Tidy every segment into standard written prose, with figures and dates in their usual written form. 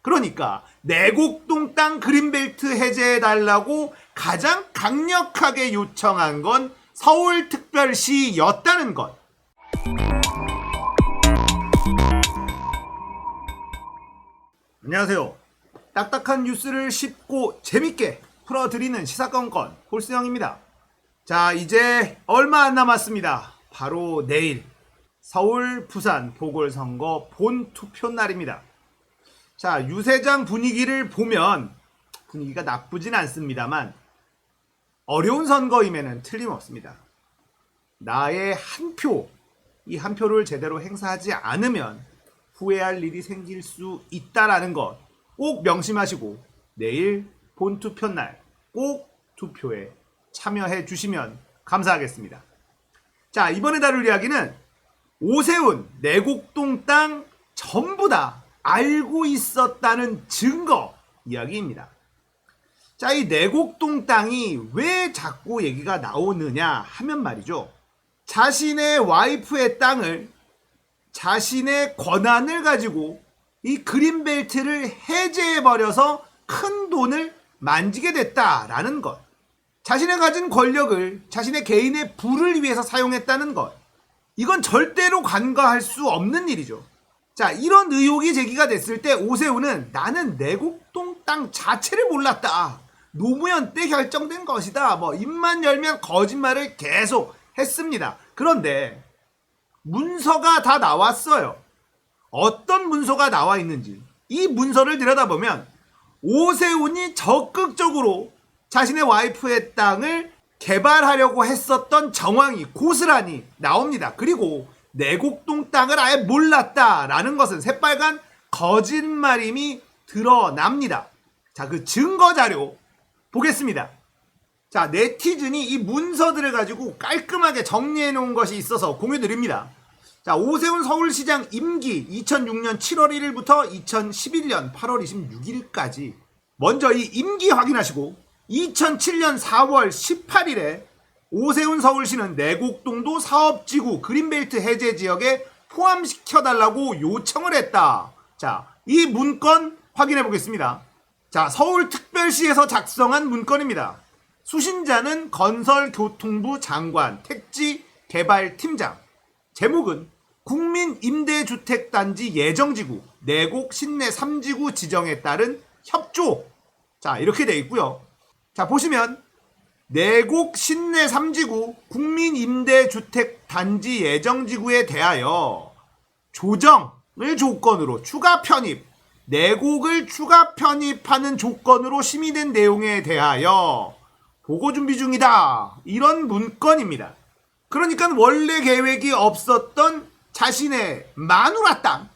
그러니까 내곡동 땅 그린벨트 해제해달라고 가장 강력하게 요청한 건 서울특별시였다는 것. 안녕하세요. 딱딱한 뉴스를 쉽고 재밌게 풀어드리는 시사건건 홀수영입니다. 자, 이제 얼마 안 남았습니다. 바로 내일 서울, 부산 보궐선거 본투표 날입니다. 자, 유세장 분위기를 보면 분위기가 나쁘진 않습니다만 어려운 선거임에는 틀림없습니다. 나의 한 표, 이 한 표를 제대로 행사하지 않으면 후회할 일이 생길 수 있다라는 것 꼭 명심하시고 내일 본투표 날 꼭 투표에 참여해 주시면 감사하겠습니다. 자, 이번에 다룰 이야기는 오세훈 내곡동 땅 전부 다 알고 있었다는 증거 이야기입니다. 자, 이 내곡동 땅이 왜 자꾸 얘기가 나오느냐 하면 말이죠. 자신의 와이프의 땅을 자신의 권한을 가지고 이 그린벨트를 해제해버려서 큰 돈을 만지게 됐다라는 것. 자신의 가진 권력을 자신의 개인의 부를 위해서 사용했다는 것. 이건 절대로 간과할 수 없는 일이죠. 자, 이런 의혹이 제기가 됐을 때 오세훈은 나는 내곡동 땅 자체를 몰랐다. 노무현 때 결정된 것이다. 입만 열면 거짓말을 계속 했습니다. 그런데 문서가 다 나왔어요. 어떤 문서가 나와 있는지 이 문서를 들여다보면 오세훈이 적극적으로 자신의 와이프의 땅을 개발하려고 했었던 정황이 고스란히 나옵니다. 그리고 내곡동 땅을 아예 몰랐다라는 것은 새빨간 거짓말임이 드러납니다. 자, 그 증거 자료 보겠습니다. 자, 네티즌이 이 문서들을 가지고 깔끔하게 정리해 놓은 것이 있어서 공유 드립니다. 자, 오세훈 서울시장 임기 2006년 7월 1일부터 2011년 8월 26일까지 먼저 이 임기 확인하시고 2007년 4월 18일에 오세훈 서울시는 내곡동도 사업지구 그린벨트 해제 지역에 포함시켜달라고 요청을 했다. 자, 이 문건 확인해 보겠습니다. 자, 서울특별시에서 작성한 문건입니다. 수신자는 건설교통부 장관, 택지개발팀장. 제목은 국민임대주택단지 예정지구 내곡 신내 3지구 지정에 따른 협조. 자, 이렇게 돼 있고요. 자, 보시면 내곡 신내 3지구 국민임대주택단지 예정지구에 대하여 조정을 조건으로 추가 편입, 내곡을 추가 편입하는 조건으로 심의된 내용에 대하여 보고 준비 중이다. 이런 문건입니다. 그러니까 원래 계획이 없었던 자신의 마누라 땅,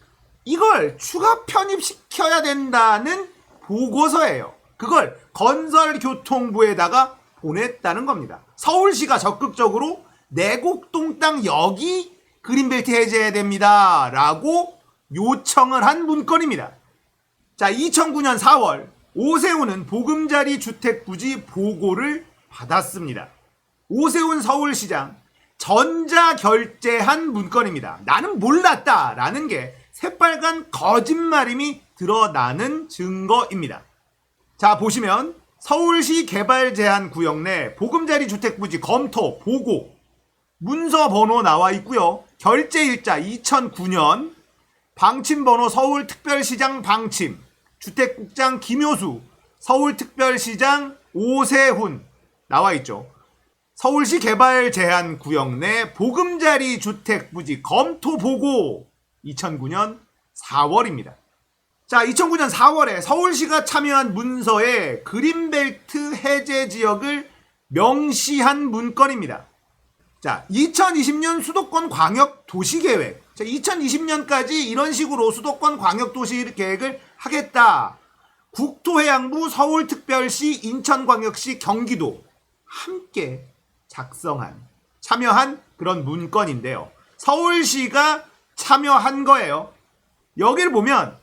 이걸 추가 편입시켜야 된다는 보고서예요. 그걸 건설교통부에다가 보냈다는 겁니다. 서울시가 적극적으로 내곡동 땅 여기 그린벨트 해제해야 됩니다 라고 요청을 한 문건입니다. 자, 2009년 4월 오세훈은 보금자리 주택부지 보고를 받았습니다. 오세훈 서울시장 전자결재한 문건입니다. 나는 몰랐다라는 게 새빨간 거짓말임이 드러나는 증거입니다. 자, 보시면 서울시 개발 제한 구역 내 보금자리 주택부지 검토 보고 문서 번호 나와 있고요. 결재일자 2009년, 방침번호 서울특별시장 방침, 주택국장 김효수, 서울특별시장 오세훈 나와 있죠. 서울시 개발 제한 구역 내 보금자리 주택부지 검토 보고 2009년 4월입니다. 자, 2009년 4월에 서울시가 참여한 문서에 그린벨트 해제 지역을 명시한 문건입니다. 자, 2020년 수도권 광역 도시계획. 자, 2020년까지 이런 식으로 수도권 광역 도시 계획을 하겠다. 국토해양부, 서울특별시, 인천광역시, 경기도 함께 참여한 그런 문건인데요. 서울시가 참여한 거예요. 여기를 보면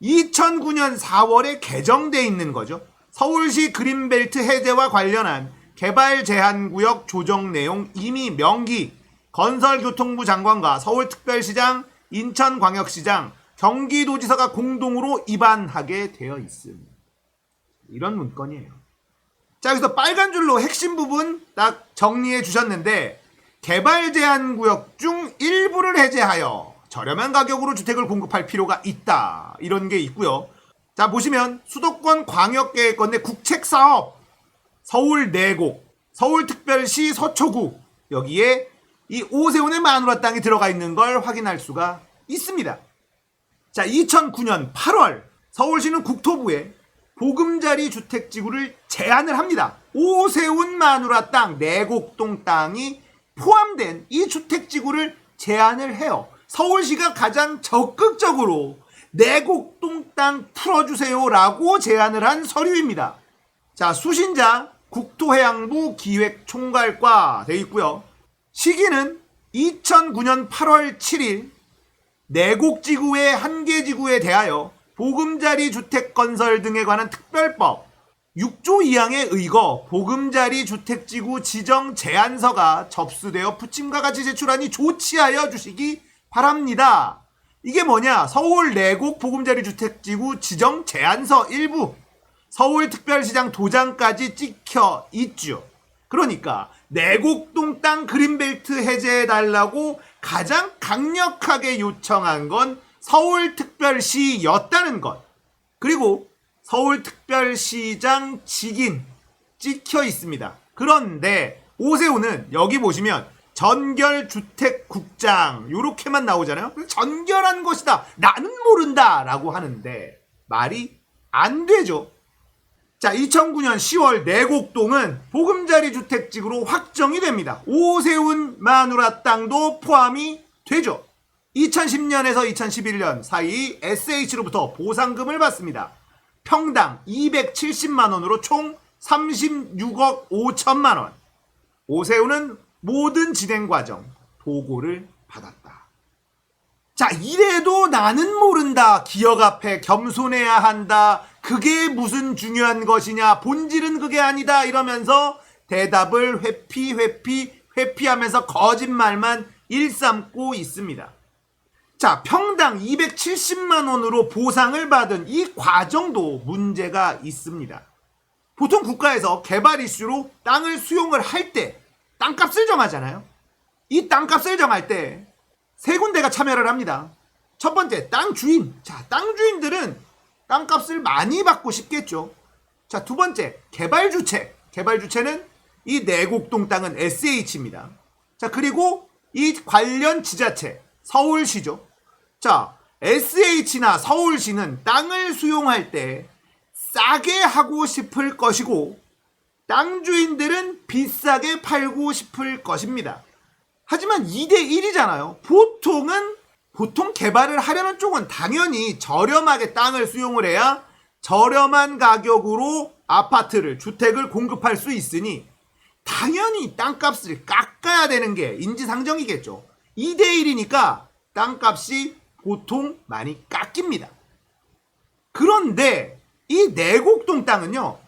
2009년 4월에 개정돼 있는 거죠. 서울시 그린벨트 해제와 관련한 개발 제한구역 조정 내용 이미 명기 건설교통부 장관과 서울특별시장, 인천광역시장, 경기도지사가 공동으로 입안하게 되어 있습니다. 이런 문건이에요. 자, 여기서 빨간 줄로 핵심 부분 딱 정리해 주셨는데, 개발 제한 구역 중 일부를 해제하여 저렴한 가격으로 주택을 공급할 필요가 있다. 이런 게 있고요. 자, 보시면 수도권 광역계획건의 국책사업, 서울 내곡, 서울특별시 서초구, 여기에 이 오세훈의 마누라 땅이 들어가 있는 걸 확인할 수가 있습니다. 자, 2009년 8월 서울시는 국토부에 보금자리 주택지구를 제안을 합니다. 오세훈 마누라 땅, 내곡동 땅이 포함된 이 주택지구를 제안을 해요. 서울시가 가장 적극적으로 내곡동 땅 풀어주세요라고 제안을 한 서류입니다. 자, 수신자 국토해양부 기획총괄과 되어 있고요. 시기는 2009년 8월 7일 내곡지구의 한 개 지구에 대하여 보금자리 주택 건설 등에 관한 특별법 6조 2항에 의거 보금자리 주택지구 지정 제안서가 접수되어 부침과 같이 제출하니 조치하여 주시기 바랍니다. 이게 뭐냐? 서울 내곡 보금자리 주택지구 지정 제안서 일부, 서울특별시장 도장까지 찍혀 있죠. 그러니까 내곡동 땅 그린벨트 해제해달라고 가장 강력하게 요청한 건 서울특별시였다는 것. 그리고 서울특별시장 직인 찍혀 있습니다. 그런데 오세훈은 여기 보시면 전결주택국장 요렇게만 나오잖아요. 전결한 것이다, 나는 모른다 라고 하는데 말이 안 되죠. 자, 2009년 10월 내곡동은 보금자리 주택지구로 확정이 됩니다. 오세훈 마누라 땅도 포함이 되죠. 2010년에서 2011년 사이 SH로부터 보상금을 받습니다. 평당 270만원으로 총 36억 5천만 원. 오세훈은 모든 진행 과정 보고를 받았다. 자, 이래도 나는 모른다. 기억 앞에 겸손해야 한다. 그게 무슨 중요한 것이냐. 본질은 그게 아니다. 이러면서 대답을 회피하면서 거짓말만 일삼고 있습니다. 자, 평당 270만 원으로 보상을 받은 이 과정도 문제가 있습니다. 보통 국가에서 개발 이슈로 땅을 수용을 할 때 땅값을 정하잖아요. 이 땅값을 정할 때 세 군데가 참여를 합니다. 첫 번째, 땅 주인. 자, 땅 주인들은 땅값을 많이 받고 싶겠죠. 자, 두 번째, 개발 주체. 개발 주체는 이 내곡동 땅은 SH입니다. 자, 그리고 이 관련 지자체, 서울시죠. 자, SH나 서울시는 땅을 수용할 때 싸게 하고 싶을 것이고 땅 주인들은 비싸게 팔고 싶을 것입니다. 하지만 2대1이잖아요. 보통 개발을 하려는 쪽은 당연히 저렴하게 땅을 수용을 해야 저렴한 가격으로 아파트를, 주택을 공급할 수 있으니 당연히 땅값을 깎아야 되는 게 인지상정이겠죠. 2대1이니까 땅값이 보통 많이 깎입니다. 그런데 이 내곡동 땅은요,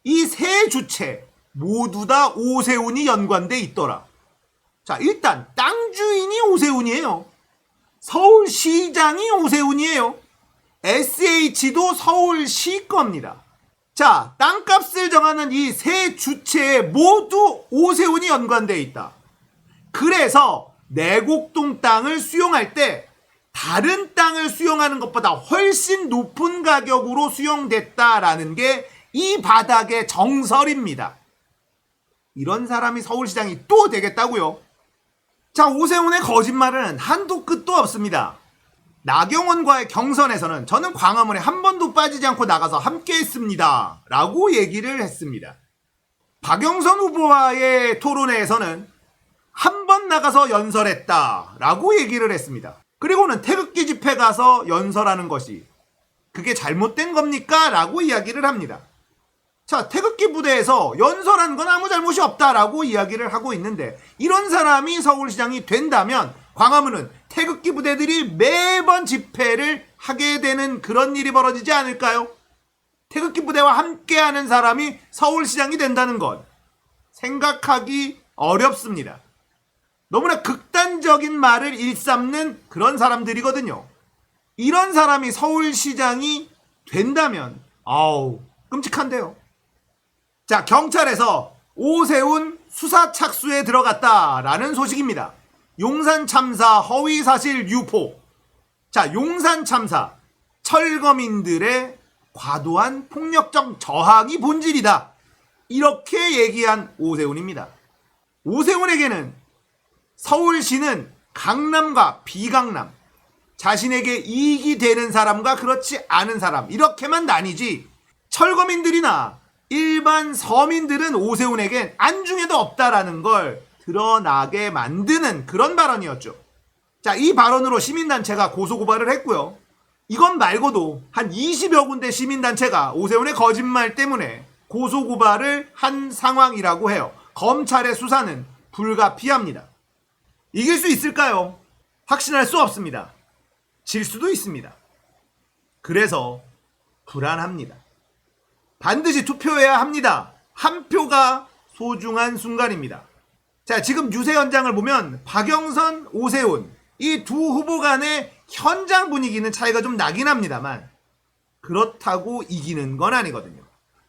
이 세 주체 모두 다 오세훈이 연관돼 있더라. 자, 일단 땅 주인이 오세훈이에요. 서울시장이 오세훈이에요. SH도 서울시 겁니다. 자, 땅값을 정하는 이 세 주체에 모두 오세훈이 연관돼 있다. 그래서 내곡동 땅을 수용할 때 다른 땅을 수용하는 것보다 훨씬 높은 가격으로 수용됐다라는 게 이 바닥의 정설입니다. 이런 사람이 서울시장이 또 되겠다고요? 자, 오세훈의 거짓말은 한도 끝도 없습니다. 나경원과의 경선에서는 저는 광화문에 한 번도 빠지지 않고 나가서 함께 했습니다 라고 얘기를 했습니다. 박영선 후보와의 토론회에서는 한 번 나가서 연설했다 라고 얘기를 했습니다. 그리고는 태극기 집회 가서 연설하는 것이 그게 잘못된 겁니까? 라고 이야기를 합니다. 자, 태극기 부대에서 연설한 건 아무 잘못이 없다라고 이야기를 하고 있는데, 이런 사람이 서울시장이 된다면 광화문은 태극기 부대들이 매번 집회를 하게 되는 그런 일이 벌어지지 않을까요? 태극기 부대와 함께하는 사람이 서울시장이 된다는 것 생각하기 어렵습니다. 너무나 극단적인 말을 일삼는 그런 사람들이거든요. 이런 사람이 서울시장이 된다면 아우 끔찍한데요. 자, 경찰에서 오세훈 수사 착수에 들어갔다라는 소식입니다. 용산 참사 허위사실 유포. 자, 용산 참사 철거민들의 과도한 폭력적 저항이 본질이다. 이렇게 얘기한 오세훈입니다. 오세훈에게는 서울시는 강남과 비강남, 자신에게 이익이 되는 사람과 그렇지 않은 사람 이렇게만 나뉘지 철거민들이나 일반 서민들은 오세훈에겐 안중에도 없다라는 걸 드러나게 만드는 그런 발언이었죠. 자, 이 발언으로 시민단체가 고소고발을 했고요. 이건 말고도 한 20여 군데 시민단체가 오세훈의 거짓말 때문에 고소고발을 한 상황이라고 해요. 검찰의 수사는 불가피합니다. 이길 수 있을까요? 확신할 수 없습니다. 질 수도 있습니다. 그래서 불안합니다. 반드시 투표해야 합니다. 한 표가 소중한 순간입니다. 자, 지금 유세 현장을 보면 박영선, 오세훈 이 두 후보 간의 현장 분위기는 차이가 좀 나긴 합니다만 그렇다고 이기는 건 아니거든요.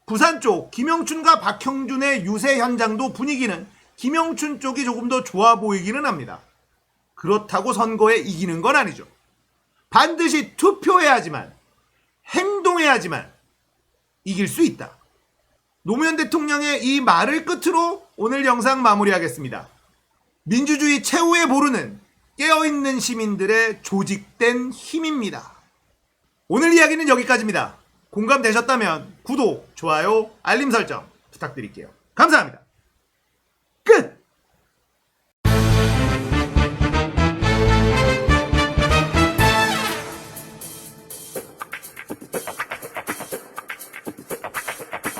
부산 쪽 김영춘과 박형준의 유세 현장도 분위기는 김영춘 쪽이 조금 더 좋아 보이기는 합니다. 그렇다고 선거에 이기는 건 아니죠. 반드시 투표해야지만, 행동해야지만 이길 수 있다. 노무현 대통령의 이 말을 끝으로 오늘 영상 마무리하겠습니다. 민주주의 최후의 보루는 깨어있는 시민들의 조직된 힘입니다. 오늘 이야기는 여기까지입니다. 공감되셨다면 구독, 좋아요, 알림 설정 부탁드릴게요. 감사합니다.